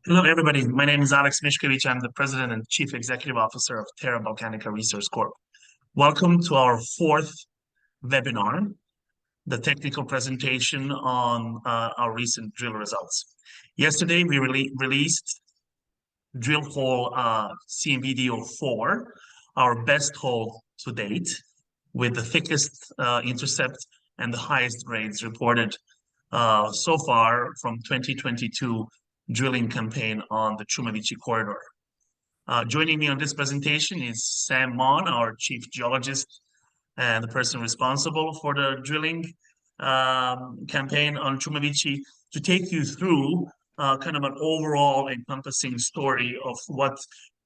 Hello, everybody. My name is Alex Mishkovich. I'm the President and Chief Executive Officer of Terra Balcanica Research Corp. Welcome to our fourth webinar, the technical presentation on our recent drill results. Yesterday, we released drill hole CMVD004, our best hole to date, with the thickest intercept and the highest grades reported so far from 2022 drilling campaign on the Chumavichi corridor. Joining me on this presentation is Sam Mon, our chief geologist and the person responsible for the drilling campaign on Chumavichi, to take you through kind of an overall encompassing story of what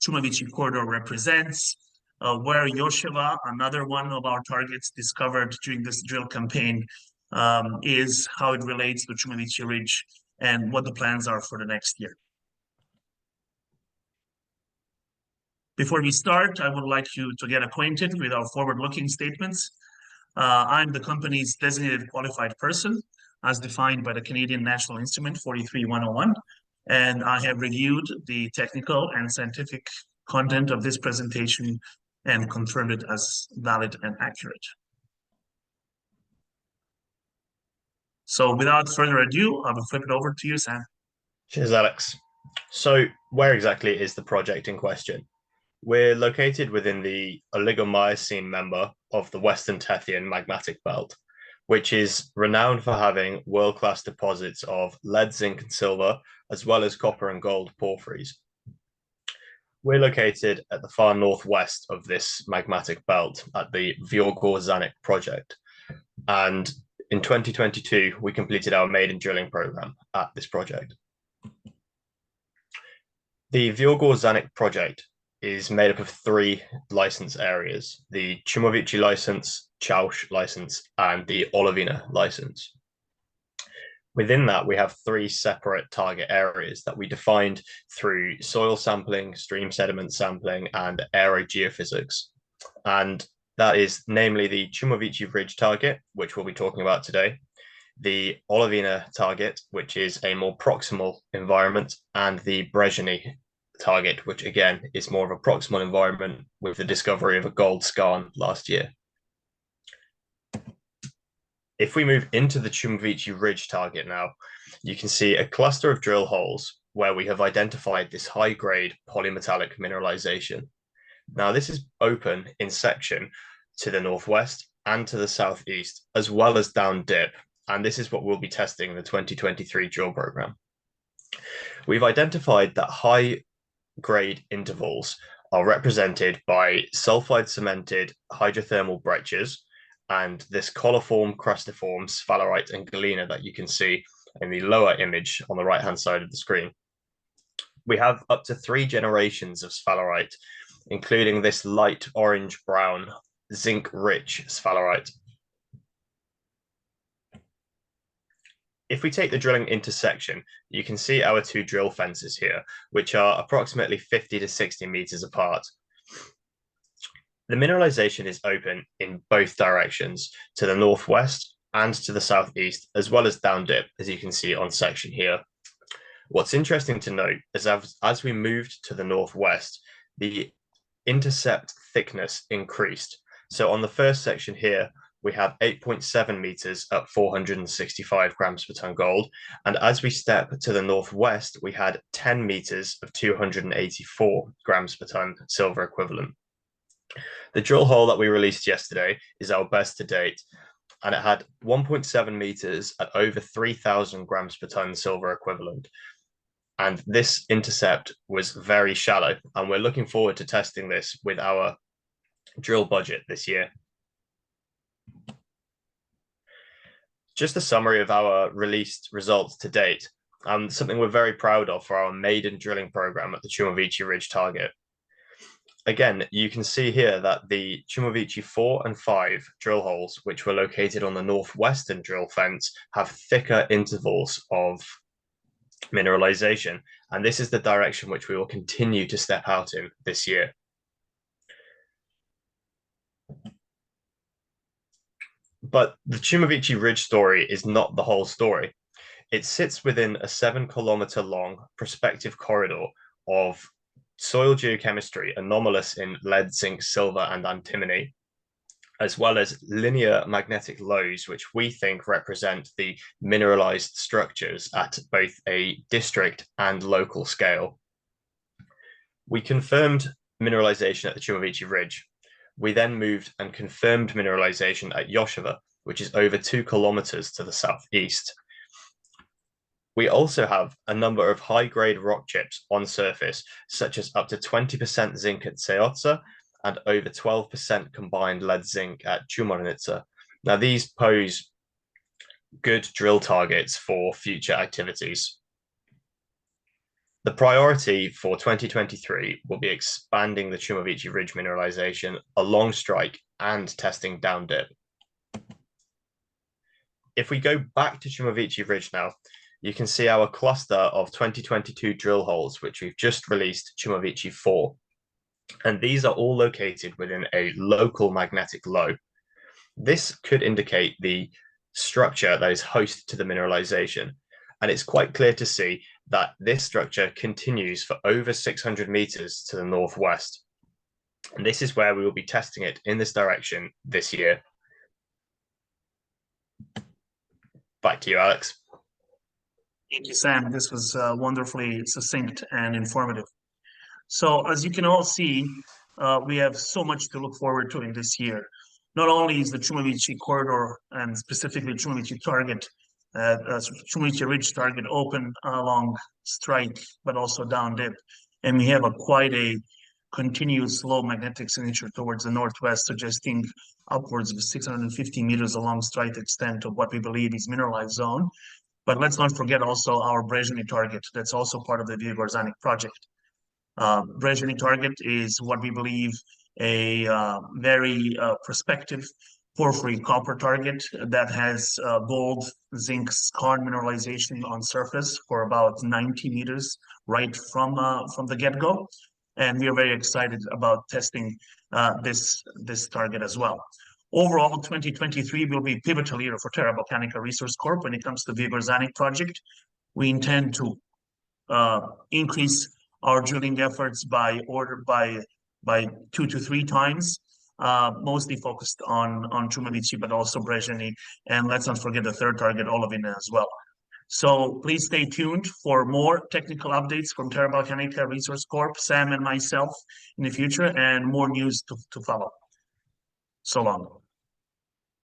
Chumavichi corridor represents, where Yosheva, another one of our targets discovered during this drill campaign, is, how it relates to Chumavichi Ridge, and what the plans are for the next year. Before we start, I would like you to get acquainted with our forward-looking statements. I'm the company's designated qualified person, as defined by the Canadian National Instrument 43101, and I have reviewed the technical and scientific content of this presentation and confirmed it as valid and accurate. So without further ado, I will flip it over to you, Sam. Cheers, Alex. So where exactly is the project in question? We're located within the Oligomycene member of the Western Tethyan magmatic belt, which is renowned for having world-class deposits of lead, zinc, and silver, as well as copper and gold porphyries. We're located at the far northwest of this magmatic belt at the Viogor-Zanik project. And in 2022, we completed our maiden drilling program at this project. The Viogor-Zanik project is made up of three license areas: the Chumavichi license, Chaush license, and the Olovina license. Within that, we have three separate target areas that we defined through soil sampling, stream sediment sampling, and aerogeophysics. And that is namely the Chumavichi Ridge target, which we'll be talking about today, the Olovina target, which is a more proximal environment, and the Brezhny target, which again is more of a proximal environment with the discovery of a gold skarn last year. If we move into the Chumavichi Ridge target now, you can see a cluster of drill holes where we have identified this high-grade polymetallic mineralization. Now, this is open in section to the northwest and to the southeast, as well as down dip, and this is what we'll be testing in the 2023 drill program. We've identified that high-grade intervals are represented by sulfide cemented hydrothermal breccias and this coliform, crustiform sphalerite and galena that you can see in the lower image on the right-hand side of the screen. We have up to 3 generations of sphalerite, including this light orange-brown, zinc-rich sphalerite. If we take the drilling intersection, you can see our 2 drill fences here, which are approximately 50 to 60 meters apart. The mineralization is open in both directions, to the northwest and to the southeast, as well as down dip, as you can see on section here. What's interesting to note is as we moved to the northwest, the intercept thickness increased. So on the first section here, we have 8.7 meters at 465 grams per ton gold. And as we step to the northwest, we had 10 meters of 284 grams per ton silver equivalent. The drill hole that we released yesterday is our best to date, and it had 1.7 meters at over 3,000 grams per ton silver equivalent. And this intercept was very shallow, and we're looking forward to testing this with our drill budget this year. Just a summary of our released results to date, and something we're very proud of for our maiden drilling program at the Chumavichi Ridge target. Again, you can see here that the Chumavichi 4 and 5 drill holes, which were located on the northwestern drill fence, have thicker intervals of mineralization, and this is the direction which we will continue to step out in this year. But the Chumavichi Ridge story is not the whole story. It sits within a 7 kilometer long prospective corridor of soil geochemistry anomalous in lead, zinc, silver, and antimony, as well as linear magnetic lows, which we think represent the mineralized structures at both a district and local scale. We confirmed mineralization at the Chumavichi Ridge. We then moved and confirmed mineralization at Yosheva, which is over 2 kilometers to the southeast. We also have a number of high-grade rock chips on surface, such as up to 20% zinc at Seotza and over 12% combined lead-zinc at Chumarnica. Now, these pose good drill targets for future activities. The priority for 2023 will be expanding the Chumavichi Ridge mineralization along strike and testing down dip. If we go back to Chumavichi Ridge now, you can see our cluster of 2022 drill holes, which we've just released, Chumavichi 4. And these are all located within a local magnetic low. This could indicate the structure that is host to the mineralization. And it's quite clear to see that this structure continues for over 600 meters to the northwest. And this is where we will be testing it in this direction this year. Back to you, Alex. Thank you, Sam. This was wonderfully succinct and informative. So as you can all see, we have so much to look forward to in this year. Not only is the Chumavichi corridor and specifically Chumavichi target, Chumavichi Ridge target open along strike, but also down dip. And we have quite a continuous low magnetic signature towards the northwest, suggesting upwards of 650 meters along strike extent of what we believe is mineralized zone. But let's not forget also our Brezhny target. That's also part of the Viogor-Zanik project. Brezhny target is what we believe a very prospective porphyry copper target that has gold, zinc, skarn mineralization on surface for about 90 meters right from the get-go. And we are very excited about testing this target as well. Overall, 2023 will be a pivotal year for Terra Balcanica Resource Corp when it comes to the Viogor-Zanik project. We intend to increase our drilling efforts by 2 to 3 times, mostly focused on Chumavichi, but also Brezhny. And let's not forget the third target, Olovina, as well. So please stay tuned for more technical updates from Terra Balcanica Resource Corp, Sam and myself in the future, and more news to follow. So long.